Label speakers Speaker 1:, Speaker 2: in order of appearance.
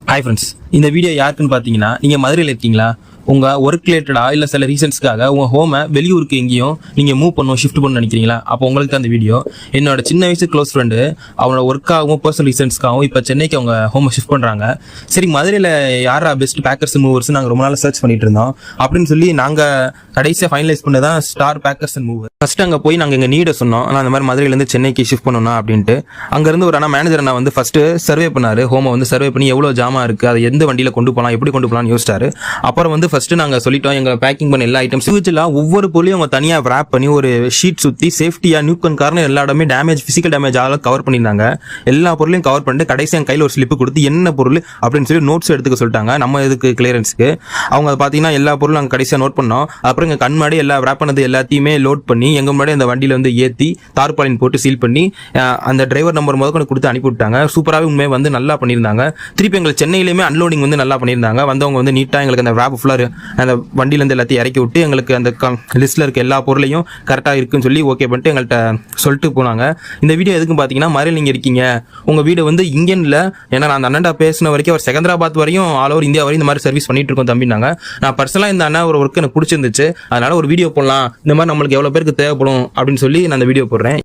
Speaker 1: Hi friends, இந்த video யாருக்குன்னு பார்த்தீங்கன்னா, நீங்கள் மதுரையில் இருக்கீங்களா? உங்கள் ஒர்க் ரிலேட்டடா இல்லை சில ரீசன்ஸ்க்காக உங்கள் ஹோமை வெளியூருக்கு எங்கேயும் நீங்கள் மூவ் பண்ணணும், ஷிஃப்ட் பண்ணணும்னு நினைக்கிறீங்களா? அப்போ உங்களுக்கு தான் அந்த வீடியோ. என்னோட சின்ன வயசு க்ளோஸ் ஃப்ரெண்டு அவனோட ஒர்க்காகவும் பர்சனல் ரீசன்ஸ்க்காகவும் இப்போ சென்னைக்கு அவங்க ஹோமை ஷிஃப்ட் பண்ணுறாங்க. சரி, மதுரையில் யாரா பெஸ்ட் பேக்கர்ஸ் மூவர்ஸ் நாங்கள் ரொம்ப நாள் சர்ச் பண்ணிட்டு இருந்தோம். அப்படின்னு சொல்லி நாங்கள் கடைசியாக ஃபைனலைஸ் பண்ணதான் ஸ்டார் பேக்கர்ஸ் அண்ட் மூவர். ஃபர்ஸ்ட் அங்கே போய் நாங்கள் எங்கள் நீடை சொன்னோம். நான் அந்த மாதிரி மதுரையிலேருந்து சென்னைக்கு ஷிஃப்ட் பண்ணணும் அப்படின்ட்டு. அங்கேருந்து ஒரு மேனேஜர் அண்ணா வந்து ஃபர்ஸ்ட் சர்வே பண்ணார். ஹோமை வந்து சர்வே பண்ணி எவ்வளோ ஜாமா இருக்குது, அதை எந்த வண்டியில் கொண்டு போகலாம், எப்படி கொண்டு போகலாம்னு யோசிச்சாரு. அப்புறம் வந்து ஃபர்ஸ்ட் நாங்கள் சொல்லிட்டோம், எங்க பேக்கிங் பண்ண எல்லா ஐட்டம்ஸ் வச்சுலாம் ஒவ்வொரு பொருளையும் அவங்க தனியாக ரேப் பண்ணி ஒரு ஷீட் சுற்றி சேஃப்டியாக நியூக்கன் காரணம் எல்லா இடமே டேமேஜ், ஃபிசிக்கல் டேமேஜ் ஆகலாம் கவர் பண்ணியிருந்தாங்க. எல்லா பொருளையும் கவர் பண்ணிட்டு கடைசி என் கையில் ஒரு ஸ்லிப்பு கொடுத்து என்ன பொருள் அப்படின்னு சொல்லி நோட்ஸ் எடுத்துக்க சொல்லிட்டாங்க. நம்ம இதுக்கு கிளியரன்ஸ்க்கு அவங்க பார்த்தீங்கன்னா எல்லா பொருளும் நாங்கள் கடைசியாக நோட் பண்ணோம். அப்புறம் எங்கள் கண் முன்னாடி எல்லா ரேப் பண்ணது எல்லாத்தையுமே லோட் பண்ணி எங்கள் முன்னாடி அந்த வண்டியில் வந்து ஏற்றி தார்பாலின் போட்டு சீல் பண்ணி அந்த டிரைவர் நம்பர் முதல் கொடுத்து அனுப்பிவிட்டாங்க. சூப்பராகவே உண்மையை வந்து நல்லா பண்ணியிருந்தாங்க. திருப்பி எங்களுக்கு சென்னையிலுமே அன்லோடிங் வந்து நல்லா பண்ணியிருந்தாங்க. வந்தவங்க வந்து நீட்டாக எங்களுக்கு அந்த ரேப் ஃபுல்லாக அந்த வண்டியிலேருந்து எல்லாத்தையும் இறக்கி விட்டு எங்களுக்கு அந்த லிஸ்ட்டில் இருக்க எல்லா பொருளையும் கரெக்டாக இருக்குன்னு சொல்லி ஓகே பண்ணிட்டு எங்கள்கிட்ட சொல்லிட்டு போனாங்க. இந்த வீடியோ எதுக்கும் பார்த்தீங்கன்னா, மதுரையில் நீங்கள் இருக்கீங்க, உங்கள் வீடு வந்து இங்கேன்னு இல்லை, ஏன்னா நான் அந்த அண்ணா பேசின வரைக்கும் அவர் செகந்திராபாத் வரையும் ஆல் ஓவர் இந்தியா வரையும் இந்த மாதிரி சர்வீஸ் பண்ணிட்டு இருக்கோம் தம்பினாங்க. நான் பர்சனலாக இந்த அண்ணா ஒரு ஒர்க் எனக்கு பிடிச்சிருந்துச்சு, அதனால ஒரு வீடியோ போடலாம், இந்த மாதிரி நம்மளுக்கு எவ்வளோ பேருக்கு தேவைப்படும் அப்படின்னு சொல்லி நான் அந்த வீடியோ போடுறேன்.